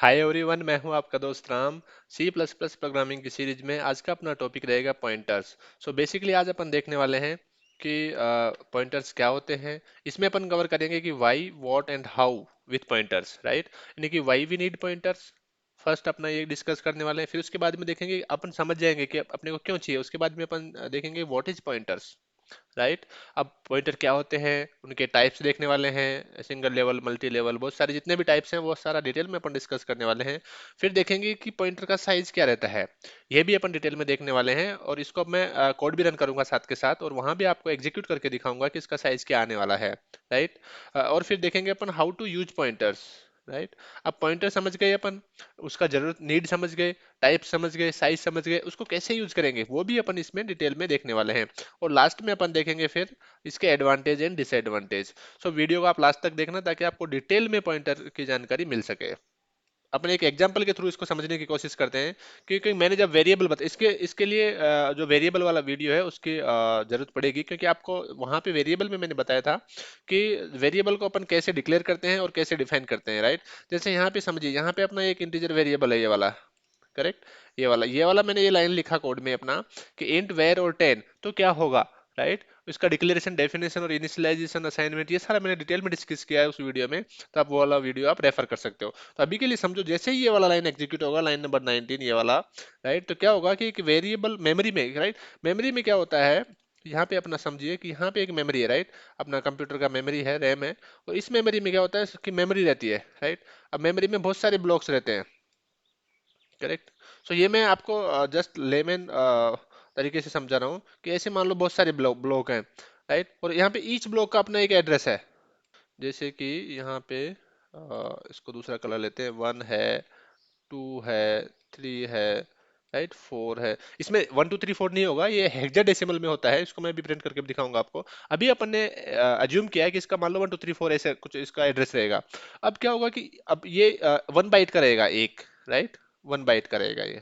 Hi everyone, मैं हूं आपका दोस्त Ram. C plus plus programming की सीरीज में आज का अपना टॉपिक रहेगा पॉइंटर्स। सो बेसिकली आज अपन देखने वाले हैं कि पॉइंटर्स क्या होते हैं। इसमें अपन कवर करेंगे कि why what and how with pointers, right. यानी कि why we need pointers, first अपना ये डिस्कस करने वाले हैं। फिर उसके बाद में देखेंगे, अपन समझ जाएंगे कि अपने को क्यों चाहिए। उसके बाद में अपन देखेंगे व्हाट इज पॉइंटर्स, राइट। अब पॉइंटर क्या होते हैं, उनके टाइप्स देखने वाले हैं, सिंगल लेवल, मल्टी लेवल, बहुत सारे जितने भी टाइप्स हैं वो सारा डिटेल में अपन डिस्कस करने वाले हैं। फिर देखेंगे कि पॉइंटर का साइज क्या रहता है, ये भी अपन डिटेल में देखने वाले हैं। और इसको अब मैं कोड भी रन करूंगा साथ के साथ, और वहां भी आपको एग्जीक्यूट करके दिखाऊंगा कि इसका साइज क्या आने वाला है, राइट। और फिर देखेंगे अपन how to use pointers, right. अब पॉइंटर समझ गए अपन, उसका जरूरत नीड समझ गए, टाइप समझ गए, साइज समझ गए, उसको कैसे यूज करेंगे वो भी अपन इसमें डिटेल में देखने वाले हैं। और लास्ट में अपन देखेंगे फिर इसके advantage and disadvantage. So video को आप लास्ट तक देखना ताकि आपको डिटेल में पॉइंटर की जानकारी मिल सके। अपन एक एग्जांपल के थ्रू इसको समझने की कोशिश करते हैं। क्योंकि मैंने जब वेरिएबल बता, इसके इसके लिए जो वेरिएबल वाला वीडियो है उसकी जरूरत पड़ेगी, क्योंकि आपको वहां पे वेरिएबल में मैंने बताया था कि वेरिएबल को अपन कैसे डिक्लेयर करते हैं और कैसे डिफाइन करते हैं, राइट। जैसे यहाँ पे समझिए, यहाँ पे अपना एक इंटीजर वेरिएबल है, ये वाला, करेक्ट। ये वाला मैंने ये लाइन लिखा कोड में अपना कि इंट वेर और 10, तो क्या होगा, राइट। इसका डिक्लेरेशन, डेफिनेशन और इनिशियलाइजेशन, असाइनमेंट, ये सारा मैंने डिटेल में डिस्कस किया है उस वीडियो में। तो आप वो वाला वीडियो आप रेफर कर सकते हो। तो अभी के लिए समझो, जैसे ही ये वाला लाइन एग्जीक्यूट होगा, लाइन नंबर 19 ये वाला, राइट, तो क्या होगा कि एक वेरिएबल मेमोरी में, राइट, मेमोरी में क्या होता है, यहाँ पे अपना समझिए कि यहाँ पे एक मेमोरी है, राइट। अपना कंप्यूटर का मेमोरी है, रैम है। और इस मेमोरी में क्या होता है कि मेमोरी रहती है, राइट। अब मेमोरी में बहुत सारे ब्लॉक्स रहते हैं, करेक्ट। सो ये मैं आपको जस्ट लेमन तरीके से समझा रहा हूँ कि ऐसे मान लो बहुत सारे ब्लॉक ब्लॉक हैं, राइट। और यहाँ पे ईच ब्लॉक का अपना एक एड्रेस है। जैसे कि यहाँ पे इसको दूसरा कलर लेते हैं, 1 है, 2 है, 3 है, राइट, 4 है। इसमें 1 2 3 4 नहीं होगा, ये हेक्साडेसिमल में होता है। इसको मैं भी प्रिंट करके भी दिखाऊंगा आपको। अभी अपन ने अज्यूम किया है कि इसका मान लो 1 2 3 4 ऐसे कुछ इसका एड्रेस रहेगा। अब क्या होगा कि अब ये 1 बाइट का रहेगा एक, राइट। 1 बाइट का रहेगा ये,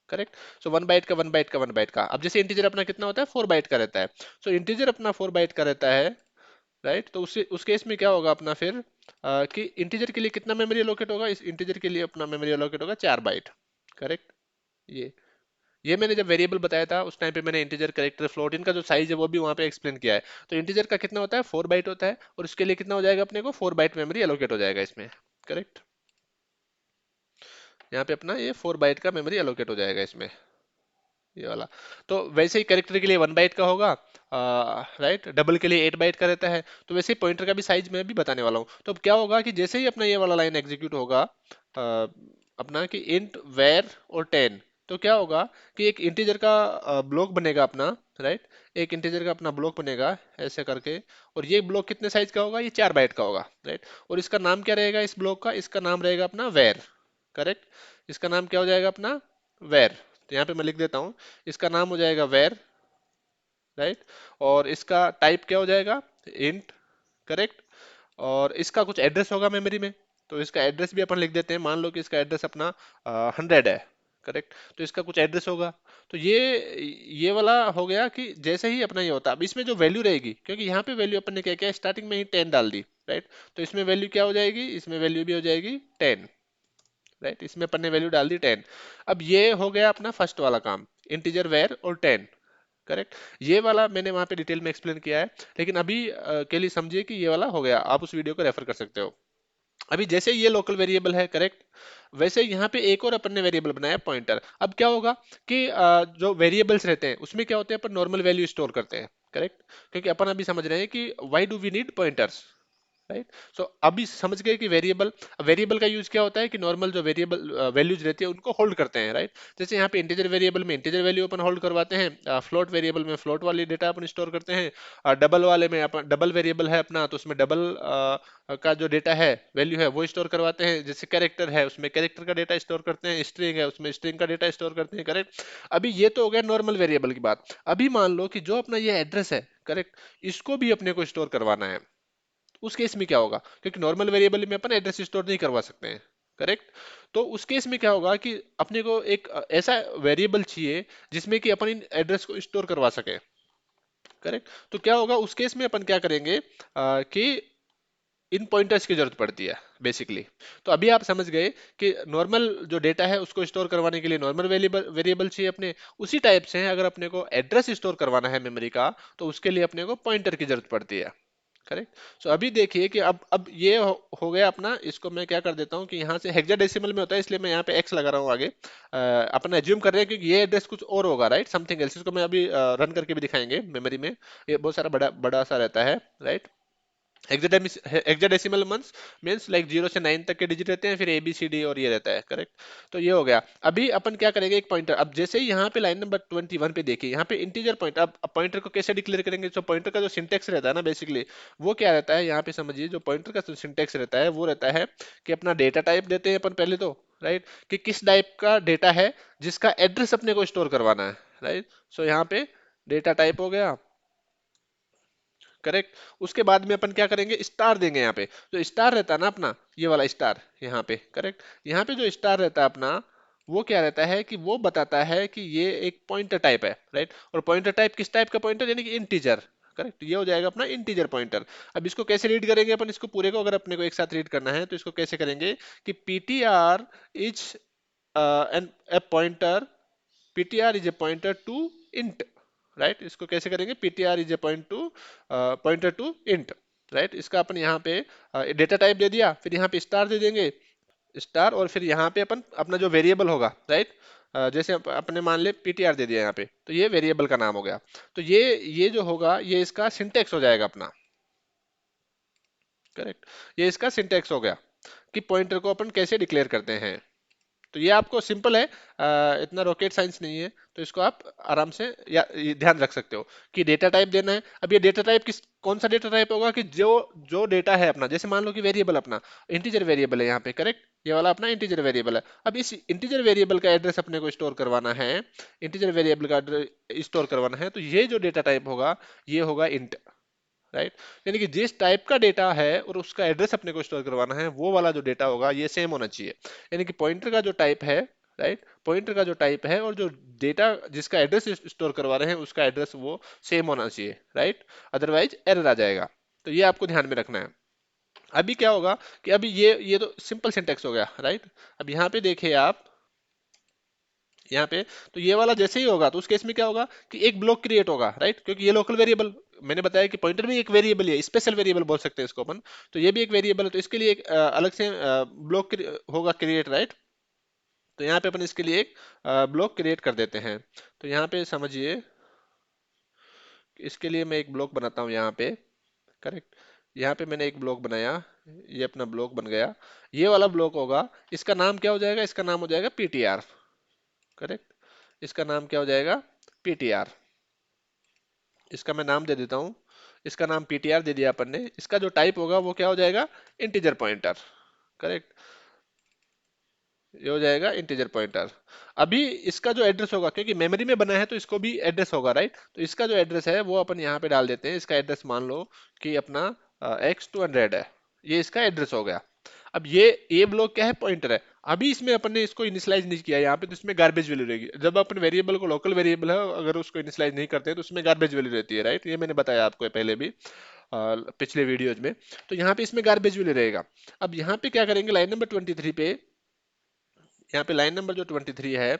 करेक्ट। सो 1 बाइट का, 1 बाइट का, 1 बाइट का। अब जैसे इंटीजर अपना कितना होता है, 4 बाइट का रहता है। सो इंटीजर अपना 4 बाइट का रहता है, राइट। तो उस केस में क्या होगा अपना फिर कि इंटीजर के लिए कितना मेमोरी एलोकेट होगा, इस इंटीजर के लिए अपना मेमोरी एलोकेट होगा 4 बाइट, करेक्ट। ये ये मैंने जब वेरिएबल बताया था उस टाइम पे मैंने इंटीजर, कैरेक्टर, फ्लोट, इनका जो साइज है वो भी वहां पे एक्सप्लेन किया है। तो इंटीजर का कितना होता है, 4 बाइट होता है, और उसके लिए कितना हो जाएगा अपने को, 4 बाइट मेमोरी एलोकेट हो जाएगा इसमें, करेक्ट। यहाँ पे अपना ये 4 बाइट का मेमोरी एलोकेट हो जाएगा इसमें, ये वाला। तो वैसे ही कैरेक्टर के लिए 1 बाइट का होगा, राइट। डबल के लिए 8 बाइट का रहता है। तो वैसे ही पॉइंटर का भी साइज मैं भी बताने वाला हूँ। तो अब क्या होगा कि जैसे ही अपना ये वाला लाइन एग्जीक्यूट होगा, अपना कि इंट वेर और 10, तो क्या होगा कि एक इंटीजर का ब्लॉक बनेगा अपना, राइट। एक इंटीजर का अपना ब्लॉक बनेगा ऐसे करके। और ये ब्लॉक कितने साइज का होगा, ये 4 बाइट का होगा, राइट। और इसका नाम क्या रहेगा इस ब्लॉक का, इसका नाम रहेगा अपना वेर, करेक्ट। इसका नाम क्या हो जाएगा अपना, वेर। तो यहाँ पे मैं लिख देता हूँ, इसका नाम हो जाएगा वेर, राइट। और इसका टाइप क्या हो जाएगा, इंट, करेक्ट। और इसका कुछ एड्रेस होगा मेमोरी में, तो इसका एड्रेस भी अपन लिख देते हैं। मान लो कि इसका एड्रेस अपना 100 है, करेक्ट। तो इसका कुछ एड्रेस होगा। तो ये वाला हो गया कि जैसे ही अपना ये होता है। अब इसमें जो वैल्यू रहेगी, क्योंकि यहाँ पे वैल्यू अपन ने क्या किया, स्टार्टिंग में ही 10 डाल दी, राइट। तो इसमें वैल्यू क्या हो जाएगी, इसमें वैल्यू भी हो जाएगी 10, राइट। इसमें अपन ने वैल्यू डाल दी 10। अब ये हो गया अपना फर्स्ट वाला काम, इंटीजर वेर और 10, करेक्ट। ये वाला मैंने वहां पे डिटेल में एक्सप्लेन किया है। लेकिन अभी के लिए समझिए कि ये वाला हो गया, आप उस वीडियो को रेफर कर सकते हो। अभी जैसे ये लोकल वेरिएबल है, करेक्ट, वैसे यहाँ पे एक और अपन ने वेरिएबल बनाया, पॉइंटर। अब क्या होगा कि जो वेरिएबल्स रहते हैं उसमें क्या होते हैं, अपन नॉर्मल वैल्यू स्टोर करते हैं, करेक्ट। क्योंकि अपन अभी समझ रहे हैं कि why do we need pointers, right. So अभी समझ गए कि वेरिएबल, वेरिएबल का यूज क्या होता है कि नॉर्मल जो वेरिएबल वैल्यूज रहती है उनको होल्ड करते हैं, राइट। जैसे यहाँ पे इंटीजर वेरिएबल में इंटीजर वैल्यू अपन होल्ड करवाते हैं, फ्लोट वेरिएबल में फ्लोट वाली डेटा अपन स्टोर करते हैं, डबल वाले में अपन, डबल वेरिएबल है अपना तो उसमें डबल का जो डेटा है, वैल्यू है, वो स्टोर करवाते हैं। जैसे कैरेक्टर है उसमें कैरेक्टर का डेटा स्टोर करते हैं, स्ट्रिंग है उसमें स्ट्रिंग का डेटा स्टोर करते हैं, करेक्ट। अभी ये तो हो गया नॉर्मल वेरिएबल की बात। अभी मान लो कि जो अपना ये एड्रेस है, करेक्ट, इसको भी अपने को स्टोर करवाना है। उस केस में क्या होगा, क्योंकि नॉर्मल वेरिएबल में अपन एड्रेस स्टोर नहीं करवा सकते हैं, करेक्ट। तो उस केस में क्या होगा कि अपने को एक ऐसा वेरिएबल चाहिए जिसमें कि अपन इन एड्रेस को स्टोर करवा सके, करेक्ट। तो क्या होगा उस केस में अपन क्या करेंगे कि इन पॉइंटर्स की जरूरत पड़ती है बेसिकली। तो अभी आप समझ गए कि नॉर्मल जो डेटा है उसको स्टोर करवाने के लिए नॉर्मल वेरिएबल वेरिएबल चाहिए अपने, उसी टाइप से अगर अपने को एड्रेस स्टोर करवाना है मेमोरी का, तो उसके लिए अपने को पॉइंटर की जरूरत पड़ती है। करेक्ट। सो अभी देखिए कि अब ये हो गया अपना, इसको मैं क्या कर देता हूँ कि यहाँ से हेक्साडेसिमल में होता है, इसलिए मैं यहाँ पे एक्स लगा रहा हूँ आगे। अपना एज्यूम कर रहे हैं क्योंकि ये एड्रेस कुछ और होगा, राइट, समथिंग एल्स। इसको मैं अभी रन करके भी दिखाएंगे मेमोरी में, ये बहुत सारा बड़ा बड़ा सा रहता है, right. Hexadecimal months means like 0 से 9 तक के डिजिट रहते हैं, फिर ए बी सी डी और ये रहता है, करेक्ट। तो ये हो गया। अभी अपन क्या करेंगे, एक पॉइंटर, अब जैसे ही यहाँ पे लाइन नंबर 21 पे देखिए, यहाँ पे इंटीजर पॉइंटर, अब पॉइंटर को कैसे डिक्लेयर करेंगे। तो पॉइंटर का जो सिंटेक्स रहता है ना बेसिकली, वो क्या रहता है, यहाँ पे समझिए जो पॉइंटर का जो सिंटेक्स रहता है वो रहता है कि अपना डेटा टाइप देते हैं अपन पहले तो, राइट, कि किस टाइप का डेटा है जिसका एड्रेस अपने को स्टोर करवाना है, राइट। सो यहाँ पे डेटा टाइप हो गया, करेक्ट। उसके बाद में अपन क्या करेंगे, स्टार देंगे यहाँ पे। जो स्टार रहता है ना अपना, ये वाला स्टार यहाँ पे, करेक्ट। यहाँ पे जो स्टार रहता है अपना, वो क्या रहता है कि वो बताता है कि ये एक पॉइंटर टाइप है, राइट। और पॉइंटर टाइप किस टाइप का पॉइंटर, यानी कि इंटीजर, करेक्ट। ये हो जाएगा अपना इंटीजर पॉइंटर। अब इसको कैसे रीड करेंगे अपन, इसको पूरे को अगर अपने को एक साथ रीड करना है तो इसको कैसे करेंगे कि PTR is an a pointer, ptr is a pointer to int, right. इसको कैसे करेंगे, ptr is a pointer to int, right. इसका अपन यहाँ पे डेटा टाइप दे दिया, फिर यहाँ पे स्टार दे देंगे, स्टार, और फिर यहाँ पे अपन अपना जो वेरिएबल होगा, राइट, जैसे अपने मान ले ptr दे दिया यहाँ पे, तो ये वेरिएबल का नाम हो गया। तो ये जो होगा ये इसका सिंटेक्स हो जाएगा अपना, करेक्ट। ये इसका सिंटेक्स हो गया कि पॉइंटर को अपन कैसे डिक्लेयर करते हैं। तो ये आपको सिंपल है, इतना रॉकेट साइंस नहीं है। तो इसको आप आराम से ये ध्यान रख सकते हो कि डेटा टाइप देना है। अब ये डेटा टाइप किस कौन सा डेटा टाइप होगा कि जो जो डेटा है अपना, जैसे मान लो कि वेरिएबल अपना इंटीजर वेरिएबल है यहाँ पे, करेक्ट। ये वाला अपना इंटीजर वेरिएबल है। अब इस इंटीजर वेरिएबल का एड्रेस अपने को स्टोर करवाना है, इंटीजर वेरिएबल का स्टोर करवाना है, तो ये जो डेटा टाइप होगा ये होगा इंट, राइट। यानी कि जिस टाइप का डेटा है और उसका एड्रेस अपने को स्टोर करवाना है, वो वाला जो डेटा होगा ये सेम होना चाहिए। यानी कि पॉइंटर का जो टाइप है, राइट, पॉइंटर का जो टाइप है और जो डेटा जिसका एड्रेस स्टोर करवा रहे हैं उसका एड्रेस वो सेम होना चाहिए, राइट। अदरवाइज एरर आ जाएगा। तो ये आपको ध्यान में रखना है। अभी क्या होगा कि अभी ये तो सिंपल सिंटेक्स हो गया, राइट। अब यहाँ पे देखिए आप, यहाँ पे तो ये वाला जैसे ही होगा तो उस केस में क्या होगा कि एक ब्लॉक क्रिएट होगा, राइट, क्योंकि ये लोकल वेरिएबल, मैंने बताया कि पॉइंटर भी एक वेरिएबल है, स्पेशल वेरिएबल बोल सकते हैं इसको अपन। तो ये भी एक वेरिएबल है, तो इसके लिए एक अलग से ब्लॉक होगा क्रिएट, राइट। तो यहाँ पे अपन इसके लिए एक ब्लॉक क्रिएट कर देते हैं। तो यहाँ पे समझिए, इसके लिए मैं एक ब्लॉक बनाता हूँ यहाँ पे, करेक्ट। यहाँ पे मैंने एक ब्लॉक बनाया, ये अपना ब्लॉक बन गया। ये वाला ब्लॉक होगा, इसका नाम क्या हो जाएगा, इसका नाम हो जाएगा पीटीआर, करेक्ट। इसका नाम क्या हो जाएगा, पीटीआर। इसका मैं नाम दे देता हूँ, इसका नाम पीटीआर दे दिया अपन ने। इसका जो टाइप होगा वो क्या हो जाएगा, इंटीजर पॉइंटर, करेक्ट। ये हो जाएगा इंटीजर पॉइंटर। अभी इसका जो एड्रेस होगा, क्योंकि मेमोरी में बना है तो इसको भी एड्रेस होगा, राइट। तो इसका जो एड्रेस है वो अपन यहाँ पे डाल देते हैं। इसका एड्रेस मान लो कि अपना x200 है, ये इसका एड्रेस हो गया। अब ये ब्लॉक क्या है, पॉइंटर है। अभी इसमें अपन ने इसको इनिशियलाइज नहीं किया यहाँ पे, तो इसमें गार्बेज वैल्यू रहेगी। जब अपन वेरिएबल को, लोकल वेरिएबल है, अगर उसको इनिशियलाइज नहीं करते हैं तो उसमें गार्बेज वैल्यू रहती है, राइट। ये मैंने बताया आपको पहले भी पिछले वीडियोज में। तो यहाँ पे इसमें गार्बेज वैल्यू रहेगा। अब यहाँ पे क्या करेंगे, लाइन नंबर 23 पे, यहाँ पे लाइन नंबर जो 23 है,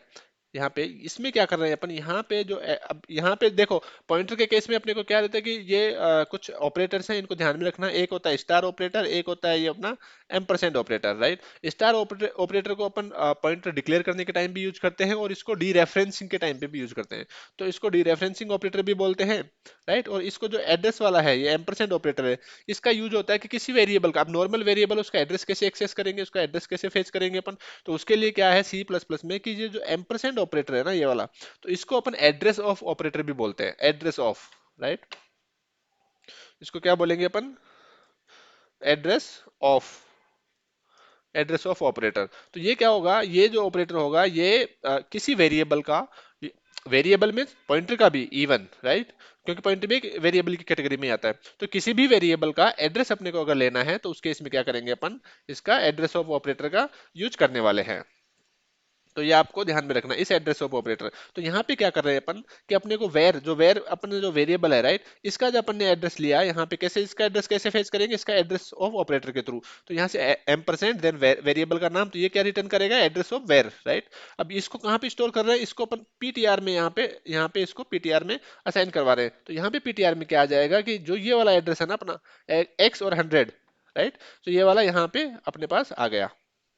यहाँ पे इसमें क्या कर रहे हैं अपन, यहाँ पे जो अब यहाँ पे देखो, पॉइंटर के केस में अपने को क्या रहता है कि ये कुछ ऑपरेटर्स हैं, इनको ध्यान में रखना। एक होता है स्टार ऑपरेटर, एक होता है ये अपना ampersand operator, right. Star operator को अपन पॉइंटर डिक्लेयर करने के टाइम भी यूज करते हैं, और इसको डी रेफरेंसिंग के टाइम पे भी यूज करते हैं। तो इसको डी रेफरेंसिंग ऑपरेटर भी बोलते हैं, राइट। और इसको जो एड्रेस वाला है, ये एम्परसेंड ऑपरेटर है, इसका यूज होता है कि किसी वेरिएबल का, अब नॉर्मल वेरिएबल उसका एड्रेस कैसे एक्सेस करेंगे, उसका एड्रेस कैसे फेच करेंगे अपन। तो उसके लिए क्या है सी प्लस प्लस में कि ये जो एम्परसेंड ऑपरेटर है ना, ये वाला, तो इसको अपन एड्रेस ऑफ ऑपरेटर भी बोलते हैं, एड्रेस ऑफ, राइट। इसको क्या बोलेंगे अपन, address of, address of operator. तो ये क्या होगा, ये जो ऑपरेटर होगा ये किसी वेरिएबल का, वेरिएबल में पॉइंटर का भी इवन, राइट, क्योंकि पॉइंटर भी एक वेरिएबल की कैटेगरी में आता है। तो किसी भी वेरिएबल का एड्रेस अपने को अगर लेना है तो उस केस में क्या करेंगे अपन, इसका एड्रेस ऑफ ऑपरेटर का यूज करने वाले हैं। तो ये आपको ध्यान में रखना, इस एड्रेस ऑफ ऑपरेटर। तो यहाँ पे क्या कर रहे हैं अपन कि अपने को वेर, जो वेर अपने जो वेरिएबल है राइट, इसका जो अपन ने एड्रेस लिया यहाँ पे, कैसे इसका एड्रेस कैसे फेच करेंगे, इसका एड्रेस ऑफ ऑपरेटर के थ्रू। तो यहाँ से एम परसेंट देन वेरिएबल का नाम, तो ये क्या रिटर्न करेगा, एड्रेस ऑफ वेर राइट। अब इसको कहाँ पे स्टोर कर रहे हैं, इसको अपन पीटीआर में, यहाँ पे इसको पीटीआर में असाइन करवा रहे हैं। तो यहाँ पे पीटीआर में क्या आ जाएगा कि जो ये वाला एड्रेस है ना अपना, एक्स और 100 राइट, तो ये वाला यहाँ पे अपने पास आ गया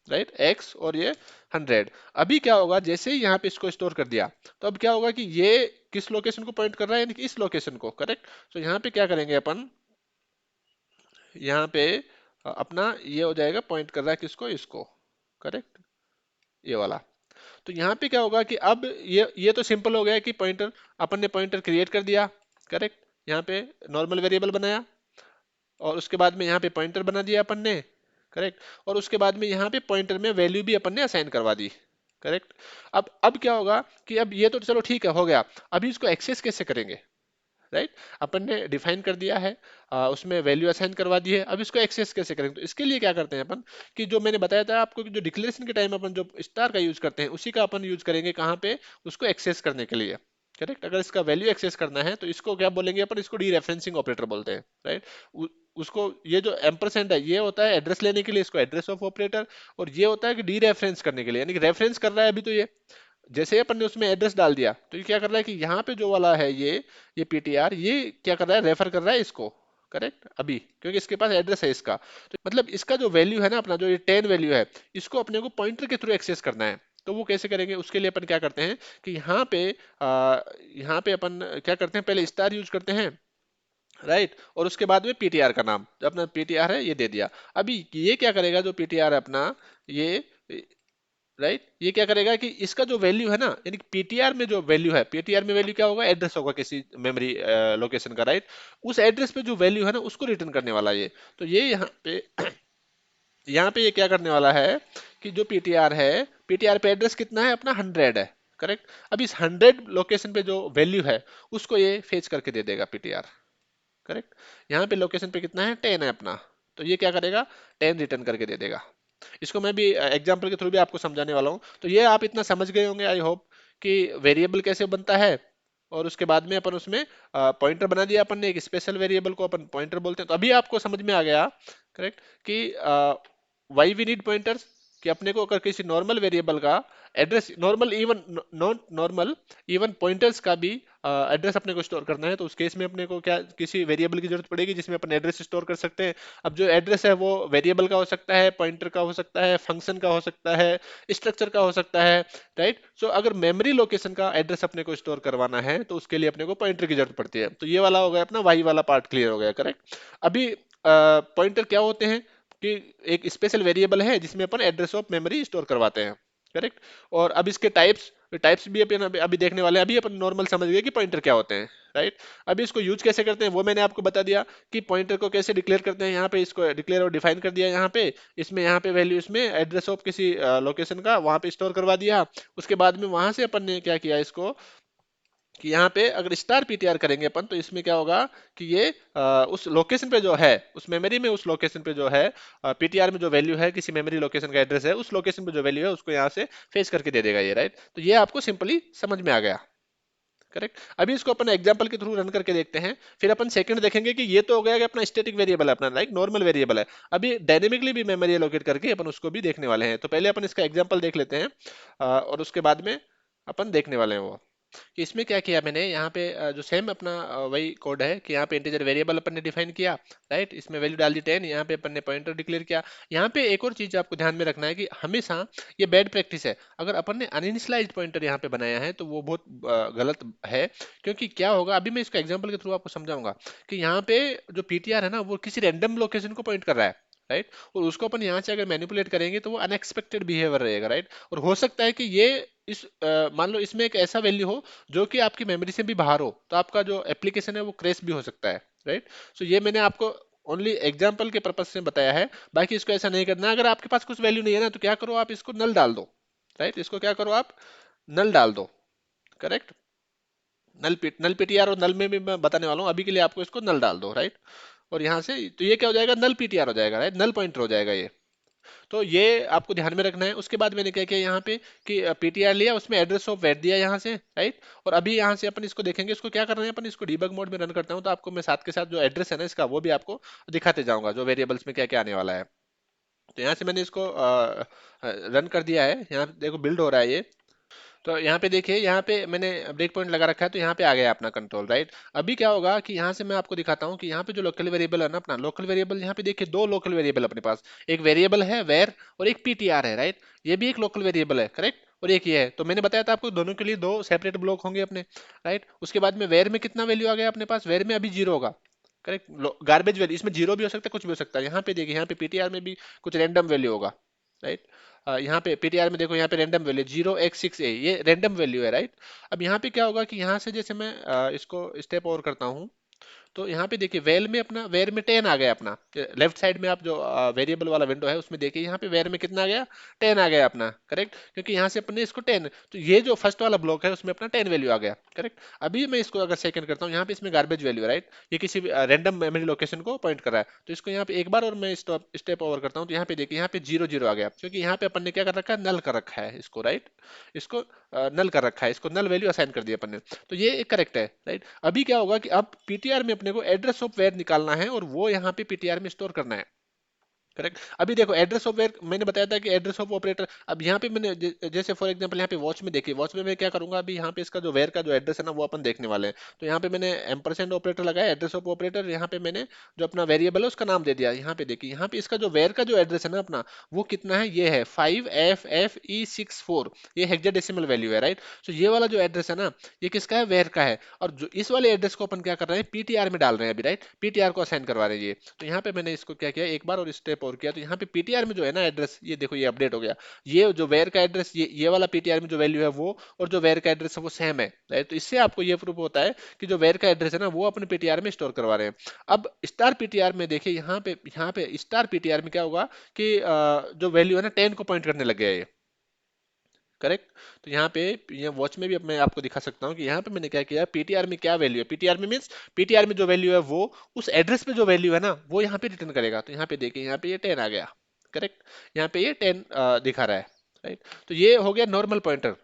राइट, एक्स और ये 100। अभी क्या होगा, जैसे ही यहाँ पे इसको स्टोर कर दिया, तो अब क्या होगा कि ये किस लोकेशन को पॉइंट कर रहा है, यानी कि इस लोकेशन को, करेक्ट। तो यहाँ पे क्या करेंगे अपन, यहाँ पे अपना ये हो जाएगा, पॉइंट कर रहा है किसको, इसको, करेक्ट, ये वाला। तो यहाँ पे क्या होगा कि अब ये तो सिंपल हो गया कि पॉइंटर, अपन ने पॉइंटर क्रिएट कर दिया, करेक्ट, यहाँ पे नॉर्मल वेरिएबल बनाया, और उसके बाद में यहाँ पे पॉइंटर बना दिया अपन ने, करेक्ट, और उसके बाद में यहाँ पे पॉइंटर में वैल्यू भी अपन ने असाइन करवा दी, करेक्ट। अब क्या होगा कि अब ये तो चलो ठीक है, हो गया। अभी इसको एक्सेस कैसे करेंगे, राइट, अपन ने डिफाइन कर दिया है, उसमें वैल्यू असाइन करवा दी है, अब इसको एक्सेस कैसे करेंगे। तो इसके लिए क्या करते हैं अपन कि जो मैंने बताया था आपको कि जो डिक्लेरेशन के टाइम अपन जो स्टार का यूज करते हैं, उसी का अपन यूज करेंगे कहाँ पे, उसको एक्सेस करने के लिए, करेक्ट। अगर इसका वैल्यू एक्सेस करना है तो इसको क्या बोलेंगे अपन, इसको डी रेफरेंसिंग ऑपरेटर बोलते हैं, राइट। उसको, ये जो एम्परसेंड है ये होता है एड्रेस लेने के लिए, इसको एड्रेस ऑफ ऑपरेटर, और ये होता है कि डी रेफरेंस करने के लिए, यानी कि रेफरेंस कर रहा है अभी। तो ये जैसे ही अपन ने उसमें एड्रेस डाल दिया, तो ये क्या कर रहा है कि यहाँ पे जो वाला है ये पीटीआर, ये क्या कर रहा है, रेफर कर रहा है इसको, करेक्ट, अभी क्योंकि इसके पास एड्रेस है इसका। तो मतलब इसका जो वैल्यू है ना अपना, जो ये 10 वैल्यू है, इसको अपने को पॉइंटर के थ्रू एक्सेस करना है। तो वो कैसे करेंगे, उसके लिए अपन क्या करते हैं कि यहाँ पे अपन क्या करते हैं, पहले स्टार यूज करते हैं, राइट, और उसके बाद में पीटीआर का नाम, जो अपना पीटीआर है ये दे दिया। अभी ये क्या करेगा, जो पीटीआर है अपना, ये राइट, ये क्या करेगा कि इसका जो वैल्यू है ना, यानी पीटीआर में जो वैल्यू है, पीटीआर में वैल्यू क्या होगा, एड्रेस होगा किसी मेमोरी लोकेशन का, राइट। उस एड्रेस पे जो वैल्यू है ना, उसको रिटर्न करने वाला ये। तो ये यहाँ पे यहाँ पे ये क्या करने वाला है कि जो पीटीआर है, पीटीआर पे एड्रेस कितना है अपना, 100 है, करेक्ट। अब इस 100 लोकेशन पे जो वैल्यू है, उसको ये फेच करके दे देगा पीटीआर, करेक्ट। यहाँ पे लोकेशन पे कितना है, 10 है अपना, तो ये क्या करेगा, 10 रिटर्न करके दे देगा। इसको मैं भी एग्जांपल के थ्रू भी आपको समझाने वाला हूँ। तो ये आप इतना समझ गए होंगे आई होप, कि वेरिएबल कैसे बनता है, और उसके बाद में अपन उसमें पॉइंटर बना दिया अपन ने, एक स्पेशल वेरिएबल को अपन पॉइंटर बोलते हैं। तो अभी आपको समझ में आ गया, करेक्ट, कि वाई वी नीड पॉइंटर्स, कि अपने को अगर किसी नॉर्मल वेरिएबल का address, normal even not normal, even pointers का भी एड्रेस अपने को स्टोर करना है, तो उस केस में अपने को क्या, किसी वेरिएबल की जरूरत पड़ेगी जिसमें अपन एड्रेस स्टोर कर सकते हैं। अब जो एड्रेस है वो वेरिएबल का हो सकता है, पॉइंटर का हो सकता है, फंक्शन का हो सकता है, स्ट्रक्चर का हो सकता है, राइट। सो अगर मेमोरी लोकेशन का एड्रेस अपने को स्टोर करवाना है, तो उसके लिए अपने को पॉइंटर की जरूरत पड़ती है। तो ये वाला हो गया अपना, वाई वाला पार्ट क्लियर हो गया, करेक्ट। अभी पॉइंटर क्या होते हैं कि एक स्पेशल वेरिएबल है जिसमें अपन एड्रेस ऑफ मेमोरी स्टोर करवाते हैं, करेक्ट। और अब इसके टाइप्स टाइप्स भी अपन अभी देखने वाले हैं। अभी अपन नॉर्मल समझ गए कि पॉइंटर क्या होते हैं, राइट। अभी इसको यूज कैसे करते हैं वो मैंने आपको बता दिया, कि पॉइंटर को कैसे डिक्लेयर करते हैं। यहाँ पे इसको डिक्लेयर और डिफाइन कर दिया, यहाँ पे वैल्यू, इसमें एड्रेस ऑफ किसी लोकेशन का वहां पे स्टोर करवा दिया। उसके बाद में वहां से अपन ने क्या किया इसको, कि यहाँ पे अगर स्टार पीटीआर करेंगे अपन, तो इसमें क्या होगा कि ये उस लोकेशन पे जो है, उस मेमोरी में उस लोकेशन पे जो है, पीटीआर में जो वैल्यू है, किसी मेमोरी लोकेशन का एड्रेस है, उस लोकेशन पे जो वैल्यू है उसको यहाँ से फेच करके दे देगा ये, राइट। तो ये आपको सिंपली समझ में आ गया, करेक्ट। अभी इसको अपन एग्जांपल के थ्रू रन करके देखते हैं, फिर अपन सेकंड देखेंगे कि ये तो हो गया कि अपना स्टैटिक वेरिएबल है अपना, लाइक नॉर्मल वेरिएबल है। अभी डायनेमिकली भी मेमोरी एलोकेट करके अपन उसको भी देखने वाले हैं। तो पहले अपन इसका एग्जांपल देख लेते हैं, और उसके बाद में अपन देखने वाले हैं वो, कि इसमें क्या किया मैंने। यहाँ पे जो सेम अपना वही कोड है, कि यहाँ पे इंटीजर वेरिएबल अपन ने डिफाइन किया, राइट, इसमें वैल्यू डाल दी 10, यहाँ पे अपन ने पॉइंटर डिक्लेयर किया। यहाँ पे एक और चीज आपको ध्यान में रखना है कि हमेशा, ये बैड प्रैक्टिस है, अगर अपन ने अनइनिशियलाइज्ड पॉइंटर यहाँ पे बनाया है तो वो बहुत गलत है। क्योंकि क्या होगा, अभी मैं इसको एग्जाम्पल के थ्रू आपको समझाऊंगा, कि यहाँ पे जो पीटीआर है ना, वो किसी रैंडम लोकेशन को पॉइंट कर रहा है, राइट। और उसको अपन यहाँ से अगर मैनिपुलेट करेंगे तो वो अनएक्सपेक्टेड बिहेवियर रहेगा, राइट। और हो सकता है कि ये इस मान लो इसमें एक ऐसा वैल्यू हो जो कि आपकी मेमोरी से भी बाहर हो, तो आपका जो एप्लीकेशन है वो क्रैश भी हो सकता है, राइट। सो ये मैंने आपको ओनली एग्जाम्पल के पर्पज से बताया है, बाकी इसको ऐसा नहीं करना। अगर आपके पास कुछ वैल्यू नहीं है ना, तो क्या करो, आप इसको नल डाल दो, राइट। इसको क्या करो, आप नल डाल दो, करेक्ट। नल पीटीआर और नल में भी मैं बताने वाला हूँ, अभी के लिए आपको इसको नल डाल दो, राइट। और यहाँ से तो ये क्या हो जाएगा, नल पीटीआर हो जाएगा, राइट, नल पॉइंटर हो जाएगा ये, तो ये आपको ध्यान में रखना है। उसके बाद मैंने क्या किया यहाँ पे कि पीटीआर लिया, उसमें एड्रेस ऑफ वेट दिया यहाँ से, राइट। और अभी यहाँ से अपन इसको देखेंगे, इसको क्या करना है, अपन इसको डीबग मोड में रन करता हूँ, तो आपको मैं साथ के साथ जो एड्रेस है ना इसका वो भी आपको दिखाते जाऊंगा, जो वेरिएबल्स में क्या क्या आने वाला है। तो यहाँ से मैंने इसको रन कर दिया है, यहाँ देखो बिल्ड हो रहा है ये। तो यहाँ पे देखिए, यहाँ पे मैंने ब्रेक पॉइंट लगा रखा है, तो यहाँ पे आ गया अपना कंट्रोल, राइट। अभी क्या होगा कि यहाँ से मैं आपको दिखाता हूँ कि यहाँ पे जो लोकल वेरिएबल है ना, अपना लोकल वेरिएबल, यहाँ पे देखिए दो लोकल वेरिएबल अपने पास, एक वेरिएबल है वेर और एक पीटीआर है, राइट। ये भी एक लोकल वेरिएबल है, करेक्ट। और एक ये है, तो मैंने बताया था आपको दोनों के लिए दो सेपरेट ब्लॉक होंगे अपने, राइट। उसके बाद में वेर में कितना वैल्यू आ गया अपने पास, वेर में अभी जीरो होगा, करेक्ट। गार्बेज वैल्यू, इसमें जीरो भी हो सकता है, कुछ भी हो सकता है। यहाँ पे देखिए, यहाँ पे पीटीआर में भी कुछ रैंडम वैल्यू होगा, राइट। यहाँ पे पीटीआर में देखो, यहाँ पे रैंडम वैल्यू 0x6a, ये रैंडम वैल्यू है, राइट। अब यहाँ पे क्या होगा कि यहाँ से जैसे मैं इसको स्टेप ओवर करता हूँ, तो यहाँ पे देखिए वेल में अपना, वेर में 10 आ गया अपना। लेफ्ट साइड में आप जो वेरिएबल वाला विंडो है उसमें देखिए, यहाँ पे वेर में कितना आ गया, 10 आ गया अपना, करेक्ट। क्योंकि यहाँ से अपने इसको 10, तो ये जो फर्स्ट वाला ब्लॉक है उसमें अपना 10 वैल्यू आ गया, करेक्ट। अभी मैं इसको अगर सेकंड करता हूँ, यहाँ पे इसमें गार्बेज वैल्यू, राइट। ये किसी रैंडम मेमोरी लोकेशन को पॉइंट कर रहा है, तो इसको यहाँ पे एक बार और मैं स्टेप ओवर करता हूँ, तो यहाँ पे देखिए, यहाँ पे 0 0 आ गया, क्योंकि यहाँ पे अपन ने क्या कर रखा है, नल कर रखा है इसको, राइट। इसको नल कर रखा है, इसको नल वैल्यू असाइन कर दिया अपन ने। तो ये करेक्ट है, राइट। अभी क्या होगा कि अब पीटीआर में अपने को एड्रेस ऑफ वेयर निकालना है और वो यहाँ पे पीटीआर में स्टोर करना है, करेक्ट। अभी देखो एड्रेस ऑफ वेयर मैंने बताया था कि एड्रेस ऑफ ऑपरेटर, अब यहाँ पे मैंने जैसे फॉर एग्जांपल यहाँ पे वॉच में देखिए, वॉच में मैं क्या करूंगा, अभी यहाँ पे इसका जो वेयर का जो एड्रेस है ना वो अपन देखने वाले हैं। तो यहाँ पे मैंने एम्परसेंड ऑपरेटर लगाया, एड्रेस ऑफ ऑपरेटर, यहाँ पे मैंने जो अपना वेरिएबल है उसका नाम दे दिया। यहाँ पे देखिए, यहाँ पे इसका जो वेयर का जो एड्रेस है ना अपना, वो कितना है, ये है 5FFE64, ये हेक्साडेसिमल वैल्यू है, राइट। तो ये वाला जो एड्रेस है ना, ये किसका है, वेयर का है। और जो इस वाले एड्रेस को अपन क्या कर रहे हैं, पीटीआर में डाल रहे हैं अभी, राइट। पीटीआर को असाइन करवा रहे हैं ये। तो यहाँ पे मैंने इसको क्या किया, एक बार और स्टेप और किया, तो यहाँ पे पीटीआर में जो है ना एड्रेस, ये देखो ये अपडेट हो गया। ये जो वेयर का एड्रेस, ये वाला पीटीआर में जो वैल्यू है वो, और जो वेयर का एड्रेस है वो सेम है, राइट। तो इससे आपको ये प्रूफ होता है कि जो वेयर का एड्रेस है ना वो अपने पीटीआर में स्टोर करवा रहे हैं। अब स्टार पीटीआर में देखिए, यहाँ पे स्टार पीटीआर में क्या होगा कि जो वैल्यू है ना 10 को पॉइंट करने लग गया है ये, करेक्ट। तो यहाँ पे, ये वॉच में भी अब मैं आपको दिखा सकता हूँ कि यहाँ पे मैंने क्या किया, पीटीआर में क्या वैल्यू है, पीटीआर में मीन्स पीटीआर में जो वैल्यू है वो उस एड्रेस पे जो वैल्यू है ना वो यहाँ पे रिटर्न करेगा। तो यहाँ पे देखिए, यहाँ पे ये 10 आ गया, करेक्ट। यहाँ पे ये 10 दिखा रहा है, राइट। तो ये हो गया normal pointer,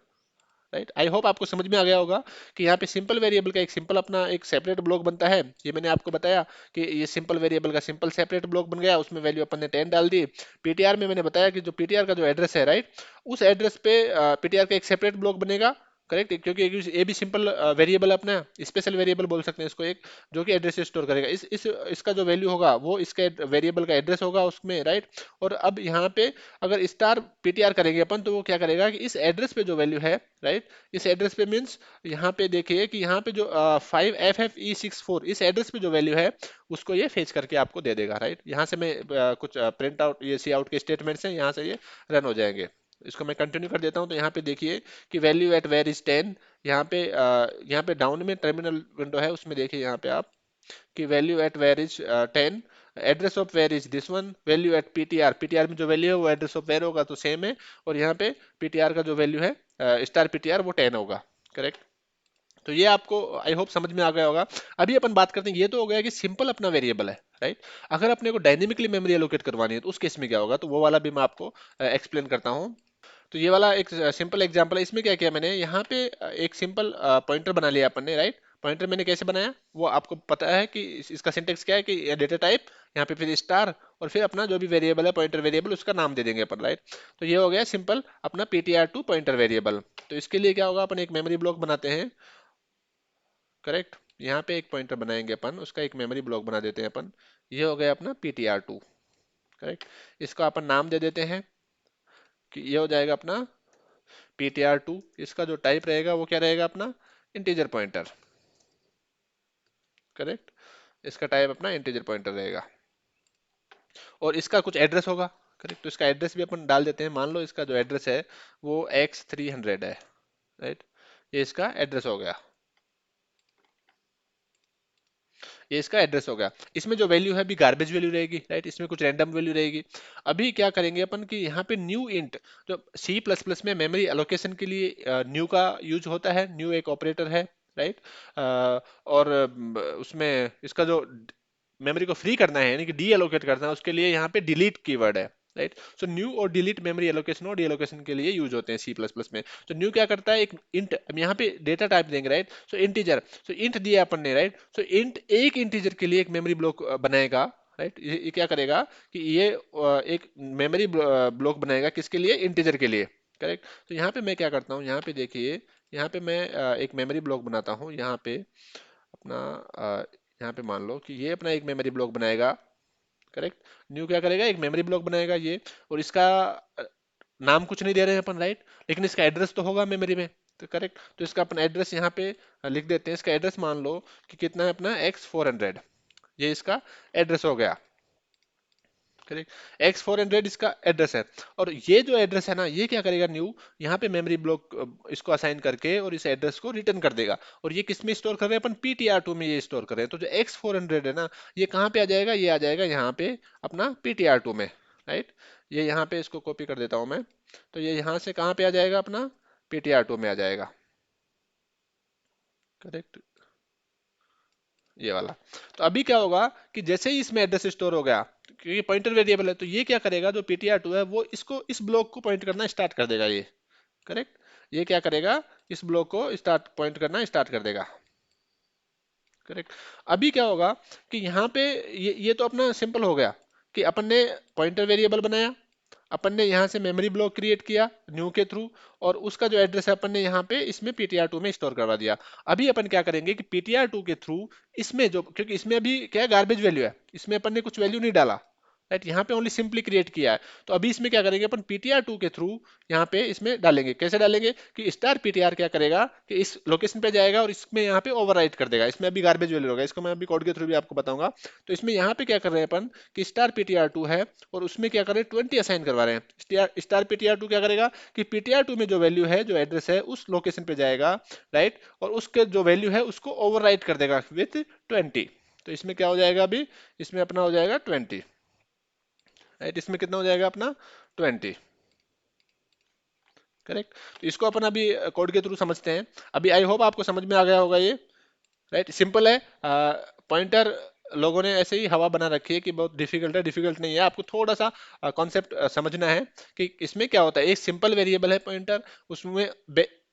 right. I hope आपको समझ में आ गया होगा कि यहाँ पे सिंपल वेरिएबल का एक सिंपल अपना एक सेपरेट ब्लॉक बनता है। ये मैंने आपको बताया कि ये सिंपल वेरिएबल का सिंपल सेपरेट ब्लॉक बन गया, उसमें वैल्यू अपन ने 10 डाल दी। पीटीआर में मैंने बताया कि जो पीटीआर का जो एड्रेस है, राइट, उस एड्रेस पे पीटीआर का एक सेपरेट ब्लॉक बनेगा, करेक्ट। क्योंकि ये भी सिंपल वेरिएबल अपना स्पेशल वेरिएबल बोल सकते हैं इसको, एक जो कि एड्रेस स्टोर करेगा। इस इसका जो वैल्यू होगा वो इसके वेरिएबल का एड्रेस होगा उसमें, राइट। और अब यहाँ पे अगर स्टार पीटीआर करेंगे अपन, तो वो क्या करेगा कि इस एड्रेस पे जो वैल्यू है, राइट, इस एड्रेस पे मीन्स यहाँ पे देखिए कि यहाँ पे जो 5FFE64 इस एड्रेस पे जो वैल्यू है उसको ये फेच करके आपको दे देगा, राइट। यहाँ से मैं कुछ प्रिंट आउट, ये सी आउट के स्टेटमेंट्स हैं, यहाँ से ये रन हो जाएंगे। इसको मैं कंटिन्यू कर देता हूँ। तो यहाँ पे देखिए कि वैल्यू एट वेर इज 10। यहाँ पे डाउन में टर्मिनल विंडो है, उसमें देखिए यहाँ पे आप कि value at var is 10, address of var is this one, value at PTR, PTR में जो वैल्यू है वो एड्रेस ऑफ वेर होगा तो सेम है। और यहाँ पे पीटीआर का जो वैल्यू है स्टार पीटीआर वो 10 होगा, करेक्ट। तो ये आपको आई होप समझ में आ गया होगा। अभी अपन बात करते हैं, ये तो हो गया कि सिंपल अपना वेरिएबल है, राइट। अगर अपने को डायनेमिकली मेमोरी एलोकेट करवानी है तो उस केस में क्या होगा, तो वो वाला भी मैं आपको एक्सप्लेन करता हूँ। तो ये वाला एक सिंपल एग्जांपल है। इसमें क्या किया मैंने, यहाँ पे एक सिंपल पॉइंटर बना लिया अपन ने, राइट। पॉइंटर मैंने कैसे बनाया वो आपको पता है कि इसका सिंटेक्स क्या है कि डेटा टाइप, यहाँ पे फिर स्टार, और फिर अपना जो भी वेरिएबल है पॉइंटर वेरिएबल उसका नाम दे देंगे अपन, राइट। तो ये हो गया सिंपल अपना ptr2 पॉइंटर वेरिएबल। तो इसके लिए क्या होगा, अपन एक मेमोरी ब्लॉक बनाते हैं, करेक्ट। यहाँ पे एक पॉइंटर बनाएंगे अपन, उसका एक मेमोरी ब्लॉक बना देते हैं अपन। ये हो गया अपना ptr2, करेक्ट। इसका अपन नाम दे देते हैं कि ये हो जाएगा अपना ptr2। इसका जो टाइप रहेगा वो क्या रहेगा अपना, इंटीजर पॉइंटर, करेक्ट। इसका टाइप अपना इंटीजर पॉइंटर रहेगा और इसका कुछ एड्रेस होगा, करेक्ट। तो इसका एड्रेस भी अपन डाल देते हैं। मान लो इसका जो एड्रेस है वो x300 है, राइट। ये इसका एड्रेस हो गया, ये इसका एड्रेस हो गया। इसमें जो वैल्यू है भी गार्बेज वैल्यू रहेगी, राइट। इसमें कुछ रैंडम वैल्यू रहेगी। अभी क्या करेंगे अपन कि यहाँ पे न्यू इंट, जो सी प्लस प्लस में मेमोरी एलोकेशन के लिए न्यू का यूज होता है, न्यू एक ऑपरेटर है, राइट। और उसमें इसका जो मेमोरी को फ्री करना है यानी कि डी एलोकेट करना है, उसके लिए यहाँ पे डिलीट कीवर्ड है, राइट। सो न्यू और डिलीट मेमोरी एलोकेशन और डीएलोकेशन के लिए यूज होते हैं सी प्लस प्लस में। तो न्यू क्या करता है, एक इंट, यहाँ पे डेटा टाइप देंगे, राइट। सो इंटीजर, सो इंट दिया अपन ने, राइट। सो इंट एक इंटीजर के लिए एक मेमोरी ब्लॉक बनाएगा, राइट। ये क्या करेगा कि ये एक मेमोरी ब्लॉक बनाएगा, किसके लिए, इंटीजर के लिए, करेक्ट। तो यहाँ पे मैं क्या करता हूँ, यहाँ पे देखिए, यहाँ पे मैं एक मेमोरी ब्लॉक बनाता हूँ, यहाँ पे अपना यहाँ पे मान लो कि ये अपना एक मेमोरी ब्लॉक बनाएगा, करेक्ट। न्यू क्या करेगा, एक मेमोरी ब्लॉक बनाएगा ये, और इसका अ, नाम कुछ नहीं दे रहे हैं अपन, राइट। लेकिन इसका एड्रेस तो होगा मेमोरी में, तो करेक्ट। तो इसका अपन एड्रेस यहाँ पे लिख देते हैं। इसका एड्रेस मान लो कि कितना है अपना, X400, ये इसका एड्रेस हो गया, करेक्ट। X400 इसका एड्रेस है। और ये जो एड्रेस है ना, ये क्या करेगा न्यू, यहाँ पे मेमोरी ब्लॉक इसको असाइन करके और इस एड्रेस को रिटर्न कर देगा। और ये किस में स्टोर कर रहे हैं अपन, PTR2 में ये स्टोर कर रहे हैं। तो जो X400 है ना, ये कहाँ पे आ जाएगा, ये आ जाएगा यहाँ पे अपना PTR2 में, राइट। ये यहाँ पे इसको कॉपी कर देता हूँ मैं। तो ये यहाँ से कहाँ पे आ जाएगा अपना, PTR2 में आ जाएगा, करेक्ट, ये वाला। तो अभी क्या होगा कि जैसे ही इसमें एड्रेस स्टोर हो गया, क्योंकि पॉइंटर वेरिएबल है, तो ये क्या करेगा, जो PTR2 है वो इसको, इस ब्लॉक को पॉइंट करना स्टार्ट कर देगा ये, करेक्ट। ये क्या करेगा, इस ब्लॉक को स्टार्ट पॉइंट करना स्टार्ट कर देगा, करेक्ट। अभी क्या होगा कि यहाँ पे ये तो अपना सिंपल हो गया कि अपन ने पॉइंटर वेरिएबल बनाया, अपन ने यहाँ से मेमोरी ब्लॉक क्रिएट किया न्यू के थ्रू, और उसका जो एड्रेस है अपन ने यहाँ पे इसमें PTR2 में स्टोर करवा दिया। अभी अपन क्या करेंगे कि PTR2 के थ्रू इसमें जो, क्योंकि इसमें अभी क्या है, गार्बेज वैल्यू है, इसमें अपन ने कुछ वैल्यू नहीं डाला, राइट। यहाँ पे ओनली सिंपली क्रिएट किया है। तो अभी इसमें क्या करेंगे अपन, PTR2 के थ्रू यहाँ पे इसमें डालेंगे। कैसे डालेंगे कि स्टार PTR क्या करेगा कि इस लोकेशन पे जाएगा और इसमें यहाँ पे ओवरराइट कर देगा। इसमें अभी गार्बेज वैल्यू होगा, इसको मैं अभी कोड के थ्रू भी आपको बताऊंगा। तो इसमें यहाँ पे क्या कर रहे हैं अपन कि स्टार PTR2 है, और उसमें क्या कर रहे हैं, 20 असाइन करवा रहे हैं। स्टार PTR2 क्या करेगा कि PTR2 में जो वैल्यू है, जो एड्रेस है, उस लोकेशन पे जाएगा, राइट। और उसके जो वैल्यू है उसको ओवरराइट कर देगा विथ 20। तो इसमें क्या हो जाएगा अभी, इसमें अपना हो जाएगा 20, राइट। इसमें कितना हो जाएगा अपना, 20, करेक्ट। तो इसको अपन अभी कोड के थ्रू समझते हैं। अभी आई होप आपको समझ में आ गया होगा ये, राइट। सिंपल है। पॉइंटर लोगों ने ऐसे ही हवा बना रखी है कि बहुत डिफिकल्ट है, डिफिकल्ट नहीं है। आपको थोड़ा सा कॉन्सेप्ट समझना है कि इसमें क्या होता है। एक सिंपल वेरिएबल है पॉइंटर, उसमें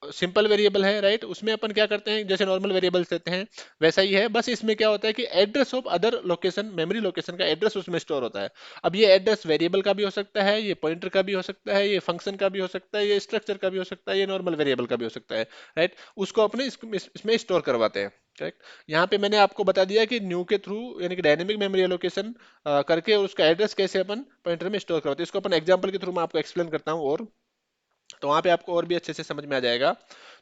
सिंपल वेरिएबल है, राइट। उसमें अपन क्या करते हैं, जैसे नॉर्मल वेरिएबल्स देते हैं वैसा ही है, बस इसमें क्या होता है कि address of other location, memory location का एड्रेस उसमें स्टोर होता है। अब ये एड्रेस वेरिएबल का भी हो सकता है, ये पॉइंटर का भी हो सकता है, ये फंक्शन का भी हो सकता है, ये स्ट्रक्चर का भी हो सकता है, ये नॉर्मल वेरिएबल का भी हो सकता है, राइट। उसको अपने इसमें स्टोर करवाते हैं, करेक्ट। यहाँ पे मैंने आपको बता दिया कि न्यू के थ्रू, यानी कि डायनेमिक मेमोरी एलोकेशन करके, और उसका एड्रेस कैसे अपन पॉइंटर में स्टोर करवाते हैं। इसको अपन एग्जांपल के थ्रू मैं आपको एक्सप्लेन करता हूँ, और तो वहां पे आपको और भी अच्छे से समझ में आ जाएगा।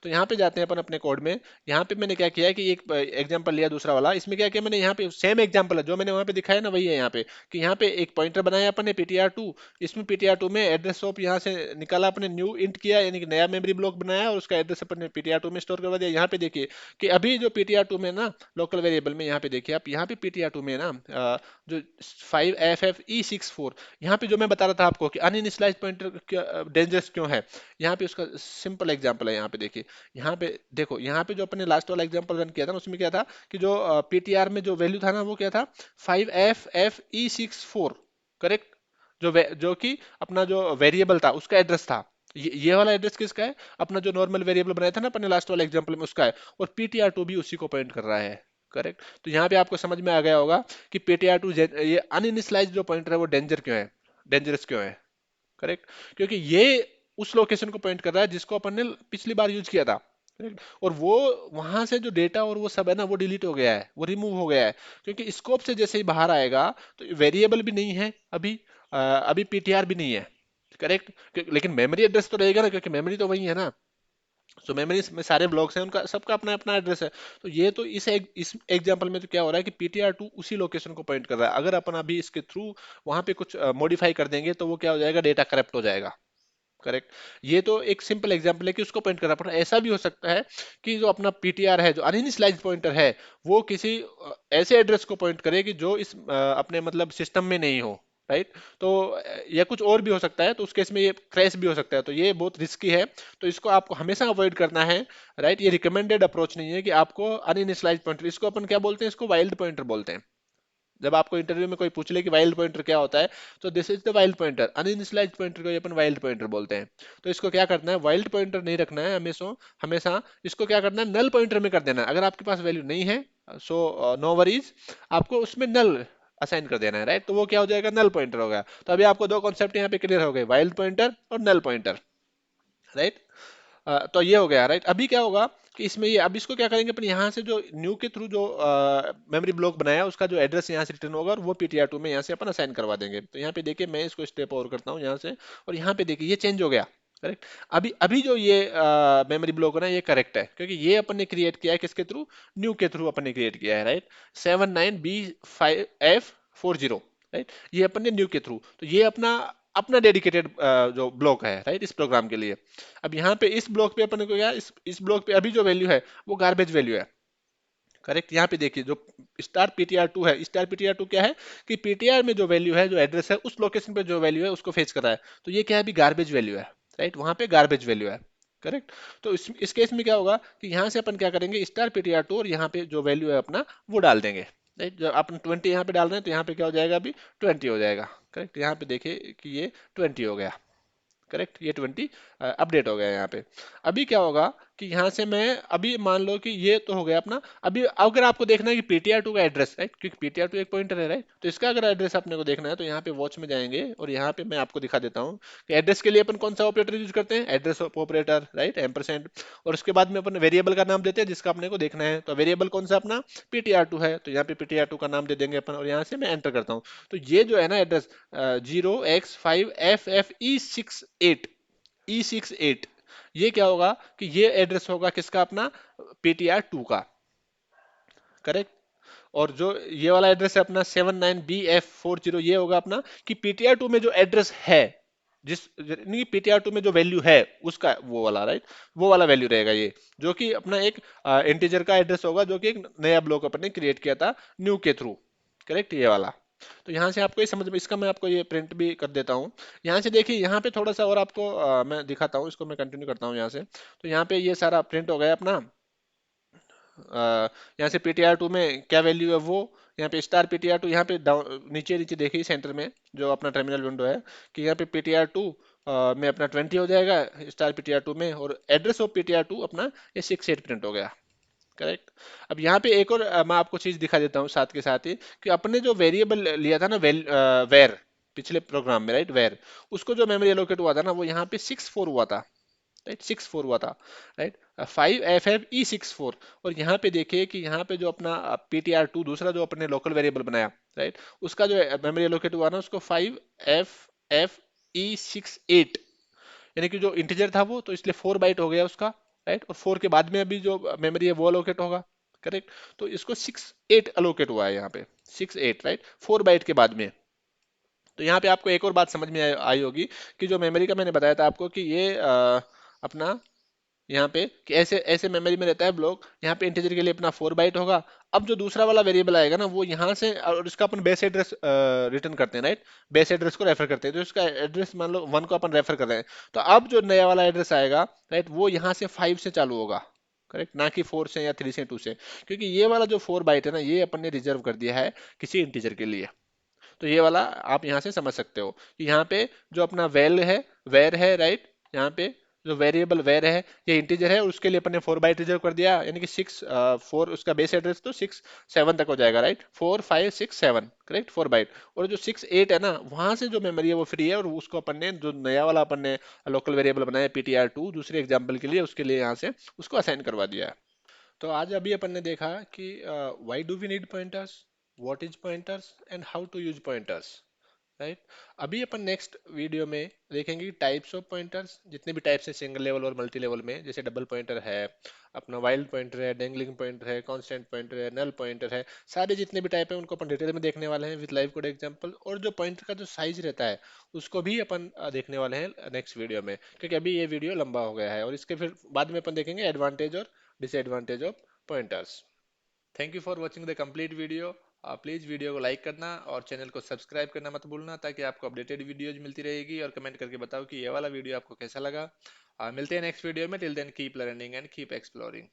तो यहाँ पे जाते हैं अपन अपने कोड में। यहाँ पे मैंने क्या किया है कि एक एग्जांपल लिया दूसरा वाला, इसमें क्या किया मैंने, यहाँ पे सेम एग्जांपल है जो मैंने वहाँ पे दिखाया ना, वही है यहाँ पे। कि यहाँ पे एक पॉइंटर बनाया अपन ने PTR2, इसमें PTR2 में एड्रेस ऑफ यहाँ से निकाला अपने, न्यू इंट किया, यानी कि नया मेमोरी ब्लॉक बनाया, और उसका एड्रेस अपन ने PTR2 में स्टोर करवा दिया। यहाँ पे देखिए कि अभी जो PTR2 में ना, लोकल वेरिएबल में, यहाँ पे देखिए आप, यहाँ पे PTR2 में ना जो 5FFE64, यहाँ पे जो मैं बता रहा था आपको कि अनइनिशियलाइज पॉइंटर डेंजरस क्यों है, यहाँ पे उसका सिंपल एग्जांपल है। यहाँ पे देखिए, यहाँ पे देखो, यहाँ पे जो अपने लास्ट वाला एग्जांपल रन किया था ना, उसमें क्या था कि जो PTR में जो वैल्यू था ना, वो क्या था, 5FFE64, करेक्ट। जो कि अपना जो वेरिएबल था उसका एड्रेस था। ये वाला एड्रेस किसका है, अपना जो नॉर्मल वेरिएबल बनाया था ना अपने लास्ट वाले एग्जांपल में, उसका है। और PTR2 भी उसी को पॉइंट कर रहा है, करेक्ट। तो यहाँ पे आपको समझ में आ गया होगा कि PTR2 ये अनइनिशियलाइज्ड जो पॉइंटर है वो डेंजर क्यों है, डेंजरस क्यों है, करेक्ट। क्योंकि ये उस लोकेशन को पॉइंट कर रहा है जिसको अपन ने पिछली बार यूज किया था, करेक्ट। और वो वहां से जो डेटा और वो सब है ना, वो डिलीट हो गया है, वो रिमूव हो गया है। क्योंकि स्कोप से जैसे ही बाहर आएगा, तो वेरिएबल भी नहीं है अभी, अभी PTR भी नहीं है, करेक्ट। लेकिन मेमोरी एड्रेस तो रहेगा ना, क्योंकि मेमोरी तो वही है ना। सो मेमोरी में सारे ब्लॉक्स हैं, उनका सबका अपना अपना एड्रेस है। तो ये तो इस एग्जांपल में तो क्या हो रहा है कि PTR2 उसी लोकेशन को पॉइंट कर रहा है। अगर अपन अभी इसके थ्रू वहां पे कुछ मॉडिफाई कर देंगे, तो वो क्या हो जाएगा, डेटा करप्ट हो जाएगा, करेक्ट। ये तो एक सिंपल एग्जांपल है कि उसको पॉइंट करना पड़ा। ऐसा भी हो सकता है कि जो अपना PTR है, जो अनइनिशियलाइज्ड पॉइंटर है, वो किसी ऐसे एड्रेस को पॉइंट करे कि जो इस अपने मतलब सिस्टम में नहीं हो, राइट। तो या कुछ और भी हो सकता है, तो उस केस में ये क्रैश भी हो सकता है। तो ये बहुत रिस्की है, तो इसको आपको हमेशा अवॉइड करना है, राइट। ये रिकमेंडेड अप्रोच नहीं है कि आपको अनइनिशियलाइज्ड पॉइंटर, इसको अपन क्या बोलते हैं, इसको वाइल्ड पॉइंटर बोलते हैं, जब आपको इंटरव्यू में कोई पूछ ले कि वाइल्ड पॉइंटर क्या होता है, तो this is the wild pointer. Uninitialised pointer को अपन वाइल्ड पॉइंटर बोलते हैं। तो इसको क्या करना है, वाइल्ड पॉइंटर नहीं रखना है हमेशा। हमेशा इसको क्या करना है, नल पॉइंटर में कर देना है। अगर आपके पास वैल्यू नहीं है, सो नो वरीज, आपको उसमें नल असाइन कर देना है, राइट। तो वो क्या हो जाएगा, नल पॉइंटर हो गया। तो अभी आपको दो कॉन्सेप्ट यहाँ पे क्लियर हो गए, वाइल्ड पॉइंटर और नल पॉइंटर, राइट। तो ये हो गया, राइट। अभी क्या होगा कि इसमें ये, अब इसको क्या करेंगे अपन, यहाँ से जो न्यू के थ्रू जो मेमोरी ब्लॉक बनाया उसका जो एड्रेस यहाँ से रिटर्न होगा, और वो ptr2 में यहाँ से अपन असाइन करवा देंगे। तो यहाँ पे देखिए मैं इसको स्टेप ओवर करता हूँ यहाँ से, और यहाँ पे देखिए ये चेंज हो गया, करेक्ट। अभी अभी जो ये मेमोरी ब्लॉक है ना, ये करेक्ट है, क्योंकि ये अपन ने क्रिएट किया है किसके थ्रू, न्यू के थ्रू अपन ने क्रिएट किया है, राइट। 79B5F40, राइट, ये अपन ने न्यू के थ्रू, तो ये अपना अपना डेडिकेटेड जो ब्लॉक है, राइट, इस प्रोग्राम के लिए। अब यहाँ पे इस ब्लॉक पे अपन को क्या, इस ब्लॉक पे अभी जो वैल्यू है वो गार्बेज वैल्यू है, करेक्ट। यहाँ पे देखिए जो स्टार ptr2 है, स्टार ptr2 क्या है कि ptr में जो वैल्यू है, जो एड्रेस है, उस लोकेशन पे जो वैल्यू है उसको फेच कर रहा है। तो ये क्या है, अभी गार्बेज वैल्यू है, राइट, वहां पे गार्बेज वैल्यू है, करेक्ट। तो इस केस में क्या होगा कि यहाँ से अपन क्या करेंगे, स्टार ptr2 और यहाँ पे जो वैल्यू है अपना वो डाल देंगे, राइट। जब अपन 20 यहाँ पे डाल रहे हैं तो यहाँ पे क्या हो जाएगा, अभी 20 हो जाएगा, करेक्ट। यहाँ पे देखिए कि ये 20 हो गया, करेक्ट, ये 20 अपडेट हो गया यहाँ पे। अभी क्या होगा कि यहाँ से मैं, अभी मान लो कि ये तो हो गया अपना। अभी अगर आपको देखना है कि ptr2 का एड्रेस, राइट, क्योंकि ptr2 एक पॉइंटर है, राइट, तो इसका अगर एड्रेस अपने को देखना है तो यहाँ पे वॉच में जाएंगे, और यहाँ पे मैं आपको दिखा देता हूँ कि एड्रेस के लिए अपन कौन सा ऑपरेटर यूज करते हैं, एड्रेस ऑपरेटर, राइट, एम्परसेंड। और उसके बाद में अपन वेरिएबल का नाम देते हैं जिसका अपने को देखना है। तो वेरिएबल कौन सा अपना, ptr2 है, तो यहाँ पे ptr2 का नाम दे देंगे अपन, और यहाँ से मैं एंटर करता हूँ। तो ये जो है ना एड्रेस 0x5FFE68, E68, ये क्या होगा कि ये एड्रेस होगा किसका, अपना ptr2 का, करेक्ट। और जो ये वाला एड्रेस है अपना 79BF40, ये होगा अपना कि ptr2 में जो एड्रेस है, जिस नहीं, ptr2 में जो वैल्यू है उसका वो वाला, राइट, वो वाला वैल्यू रहेगा ये, जो कि अपना एक इंटीजर का एड्रेस होगा, जो कि एक नया ब्लॉक अपन ने क्रिएट किया था न्यू के थ्रू, करेक्ट, ये वाला। तो यहाँ से आपको ये समझ में, इसका मैं आपको ये प्रिंट भी कर देता हूँ। यहाँ से देखिए, यहाँ पे थोड़ा सा और आपको मैं दिखाता हूँ, इसको मैं कंटिन्यू करता हूँ यहाँ से। तो यहाँ पे ये सारा प्रिंट हो गया अपना। यहाँ से ptr2 में क्या वैल्यू है वो, यहाँ पे स्टार ptr2, यहाँ पे डाउन नीचे नीचे देखिए सेंटर में जो अपना टर्मिनल विंडो है, कि यहाँ पे ptr2 में अपना 20 हो जाएगा स्टार ptr2 में, और एड्रेस ऑफ ptr2 अपना ये 68 प्रिंट हो गया, करेक्ट। अब यहाँ पे एक और मैं आपको चीज दिखा देता हूँ साथ के साथ ही, कि अपने जो वेरिएबल लिया था ना, वेर, पिछले प्रोग्राम में, राइट, वेर, उसको जो मेमोरी एलोकेट हुआ था ना, वो यहाँ पे 64 हुआ था, राइट, 64 हुआ था, राइट, 5FFE64। और यहाँ पे देखिए कि यहाँ पे जो अपना ptr2 दूसरा जो अपने लोकल वेरिएबल बनाया, राइट, उसका जो मेमोरी एलोकेट हुआ ना, उसको 5FFE68, यानी कि जो इंटीजर था वो, तो इसलिए 4 बाइट हो गया उसका, राइट। और 4 के बाद में अभी जो मेमोरी है वो अलोकेट होगा, करेक्ट। तो इसको 68 अलोकेट हुआ है यहाँ पे, 68, राइट, 4 बाइट के बाद में। तो यहाँ पे आपको एक और बात समझ में आई होगी कि जो मेमोरी का मैंने बताया था आपको कि ये अपना यहाँ पे कि ऐसे ऐसे मेमोरी में रहता है ब्लॉक, यहाँ पे इंटीजर के लिए अपना 4 बाइट होगा। अब जो दूसरा वाला वेरिएबल आएगा ना, वो यहाँ से, और इसका अपन बेस एड्रेस रिटर्न करते हैं, राइट, बेस एड्रेस को रेफर करते हैं। तो इसका एड्रेस मान लो 1 को अपन रेफर कर रहे हैं, तो अब जो नया वाला एड्रेस आएगा, राइट, वो यहाँ से 5 से चालू होगा, करेक्ट, ना कि 4 से या 3 से 2 से, क्योंकि ये वाला जो 4 बाइट है ना, ये अपन ने रिजर्व कर दिया है किसी इंटीजर के लिए। तो ये वाला आप यहाँ से समझ सकते हो कि यहाँ पे जो अपना वेर है, राइट, यहाँ पे जो वेरिएबल वेर है, ये इंटीजर है, और उसके लिए अपन ने 4 बाइट रिजर्व कर दिया, यानी कि 4 उसका बेस एड्रेस तो 6 7 तक हो जाएगा, राइट, 4 5 6 7, करेक्ट, 4 बाइट। और जो 6 8 है ना, वहां से जो मेमोरी है वो फ्री है, और उसको अपन ने जो नया वाला अपन ने लोकल वेरिएबल बनाया ptr2 दूसरे एग्जाम्पल के लिए, उसके लिए यहाँ से उसको असाइन करवा दिया है। तो आज अभी अपन ने देखा कि why do we need pointers, what is pointers, and how to use pointers, right. अभी अपन नेक्स्ट वीडियो में देखेंगे टाइप्स ऑफ पॉइंटर्स, जितने भी टाइप्स है सिंगल लेवल और मल्टी लेवल में, जैसे डबल पॉइंटर है, अपना वाइल्ड पॉइंटर है, डेंगलिंग पॉइंटर है, कांस्टेंट पॉइंटर है, नल पॉइंटर है, सारे जितने भी टाइप है उनको अपन डिटेल में देखने वाले हैं विद लाइव कोड एग्जांपल। और जो पॉइंटर का जो साइज रहता है उसको भी अपन देखने वाले हैं नेक्स्ट वीडियो में, क्योंकि अभी ये वीडियो लंबा हो गया है। और इसके फिर बाद में अपन देखेंगे एडवांटेज और disadvantage of pointers. Thank you for watching the complete video. Please video को लाइक करना और चैनल को सब्सक्राइब करना मत भूलना, ताकि आपको अपडेटेड वीडियोज मिलती रहेगी। और कमेंट करके बताओ कि ये वाला वीडियो आपको कैसा लगा। मिलते हैं नेक्स्ट वीडियो में। Till then keep learning and keep exploring.